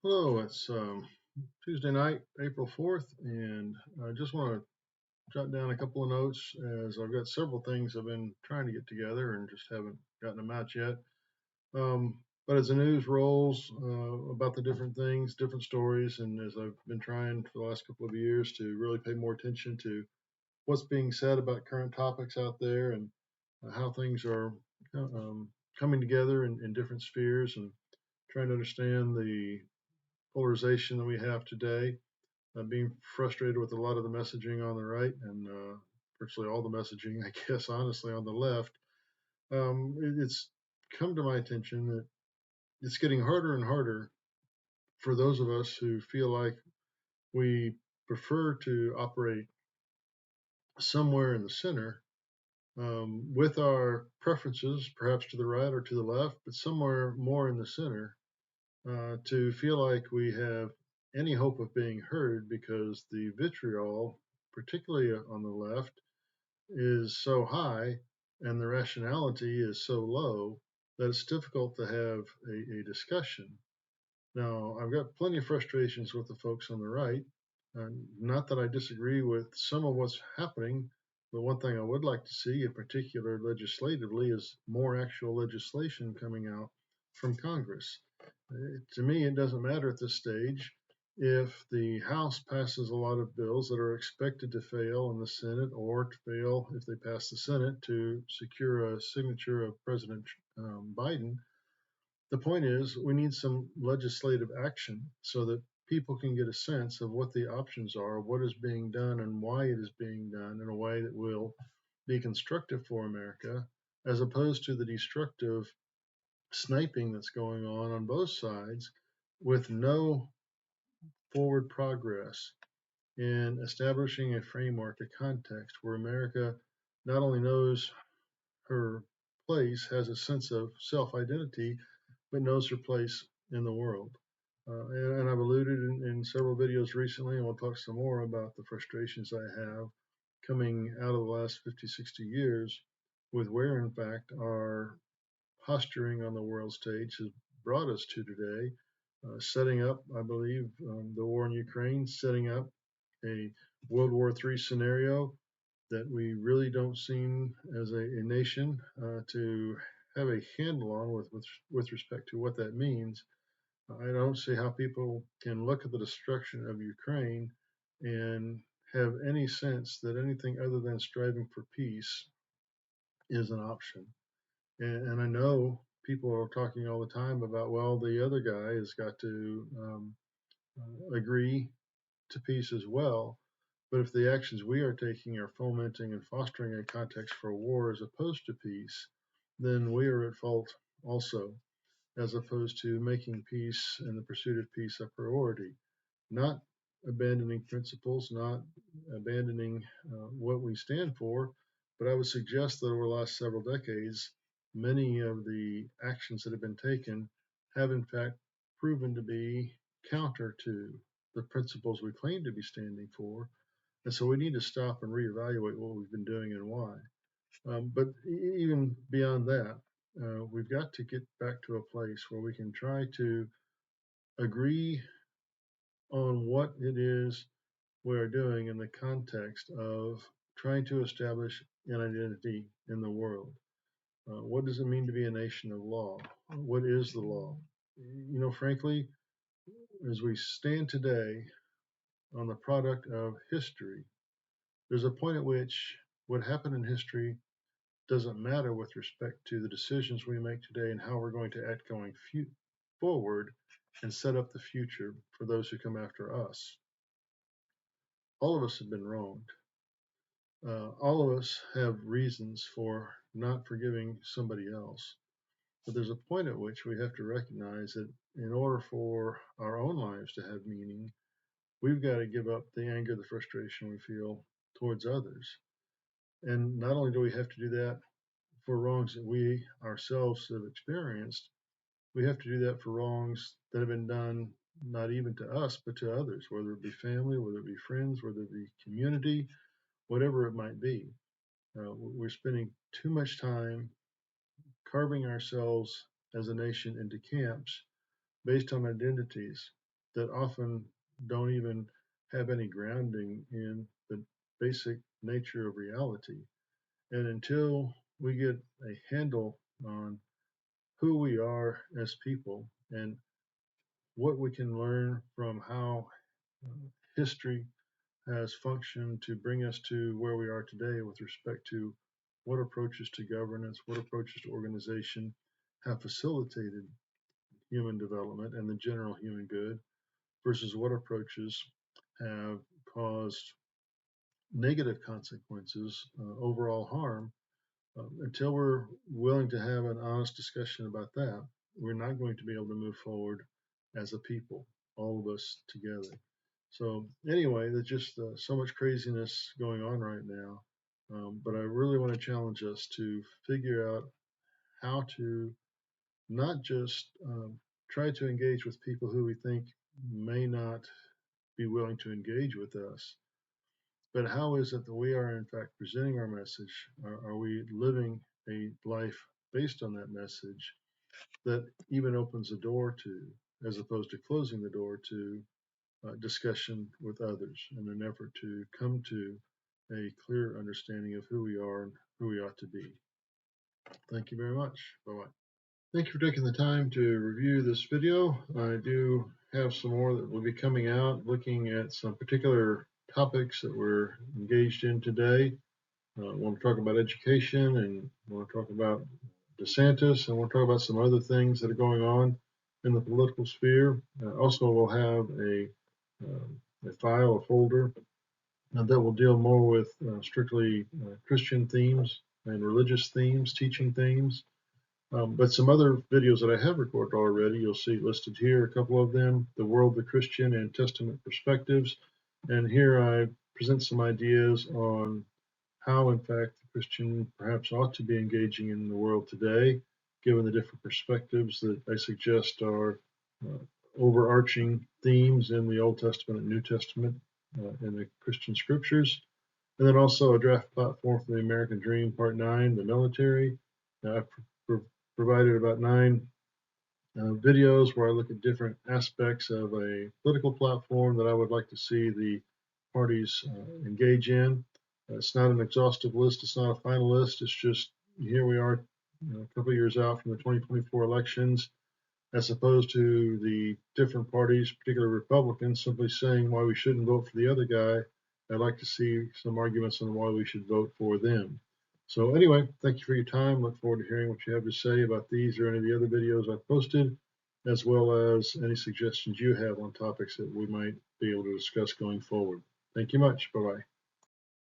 Hello, it's Tuesday night, April 4th, and I just want to jot down a couple of notes as I've got several things I've been trying to get together and just haven't gotten them out yet. But as the news rolls about the different things, different stories, and as I've been trying for the last couple of years to really pay more attention to what's being said about current topics out there and how things are coming together in different spheres and trying to understand the polarization that we have today. Being frustrated with a lot of the messaging on the right and virtually all the messaging, I guess, honestly, on the left. It's come to my attention that it's getting harder and harder for those of us who feel like we prefer to operate somewhere in the center with our preferences, perhaps to the right or to the left, but somewhere more in the center to feel like we have any hope of being heard because the vitriol, particularly on the left, is so high and the rationality is so low that it's difficult to have a discussion. Now, I've got plenty of frustrations with the folks on the right. Not that I disagree with some of what's happening, but one thing I would like to see, in particular legislatively, is more actual legislation coming out from Congress. To me, it doesn't matter at this stage if the House passes a lot of bills that are expected to fail in the Senate or to fail if they pass the Senate to secure a signature of President Biden. The point is, we need some legislative action so that people can get a sense of what the options are, what is being done, and why it is being done in a way that will be constructive for America, as opposed to the destructive sniping that's going on both sides with no forward progress in establishing a framework, a context where America not only knows her place, has a sense of self identity, but knows her place in the world. And I've alluded in several videos recently, and we'll talk some more about the frustrations I have coming out of the last 50, 60 years with where, in fact, our posturing on the world stage has brought us to today, setting up, I believe, the war in Ukraine, setting up a World War III scenario that we really don't seem as a nation to have a handle on with respect to what that means. I don't see how people can look at the destruction of Ukraine and have any sense that anything other than striving for peace is an option. And I know people are talking all the time about, well, the other guy has got to agree to peace as well. But if the actions we are taking are fomenting and fostering a context for war as opposed to peace, then we are at fault also, as opposed to making peace and the pursuit of peace a priority, not abandoning principles, not abandoning what we stand for. But I would suggest that over the last several decades, many of the actions that have been taken have in fact proven to be counter to the principles we claim to be standing for. And so we need to stop and reevaluate what we've been doing and why. But even beyond that, we've got to get back to a place where we can try to agree on what it is we're doing in the context of trying to establish an identity in the world. What does it mean to be a nation of law? What is the law? You know, frankly, as we stand today on the product of history, there's a point at which what happened in history doesn't matter with respect to the decisions we make today and how we're going to act going forward and set up the future for those who come after us. All of us have been wronged. All of us have reasons for not forgiving somebody else. But there's a point at which we have to recognize that in order for our own lives to have meaning, we've got to give up the anger, the frustration we feel towards others. And not only do we have to do that for wrongs that we ourselves have experienced, we have to do that for wrongs that have been done not even to us, but to others, whether it be family, whether it be friends, whether it be community, whatever it might be. We're spending too much time carving ourselves as a nation into camps based on identities that often don't even have any grounding in the basic nature of reality. And until we get a handle on who we are as people and what we can learn from how history has functioned to bring us to where we are today with respect to what approaches to governance, what approaches to organization have facilitated human development and the general human good versus what approaches have caused negative consequences, overall harm. Until we're willing to have an honest discussion about that, we're not going to be able to move forward as a people, all of us together. So, anyway, there's just so much craziness going on right now. But I really want to challenge us to figure out how to not just try to engage with people who we think may not be willing to engage with us, but how is it that we are, in fact, presenting our message? Are we living a life based on that message that even opens the door to, as opposed to closing the door to, discussion with others in an effort to come to a clear understanding of who we are and who we ought to be? Thank you very much. Bye bye. Thank you for taking the time to review this video. I do have some more that will be coming out looking at some particular topics that we're engaged in today. I want to talk about education and I want to talk about DeSantis and I want to talk about some other things that are going on in the political sphere. Also, we'll have a file, a folder that will deal more with strictly Christian themes and religious themes, teaching themes. But some other videos that I have recorded already, you'll see listed here, a couple of them, The World, the Christian, and Testament Perspectives. And here I present some ideas on how, in fact, the Christian perhaps ought to be engaging in the world today, given the different perspectives that I suggest are uh, overarching themes in the Old Testament and New Testament in the Christian scriptures. And then also a draft platform for the American Dream, Part 9, the military. I've provided about 9 videos where I look at different aspects of a political platform that I would like to see the parties engage in. It's not an exhaustive list. It's not a final list. It's just here we are, a couple of years out from the 2024 elections, as opposed to the different parties, particularly Republicans, simply saying why we shouldn't vote for the other guy. I'd like to see some arguments on why we should vote for them. So anyway, thank you for your time. Look forward to hearing what you have to say about these or any of the other videos I've posted, as well as any suggestions you have on topics that we might be able to discuss going forward. Thank you much. Bye-bye.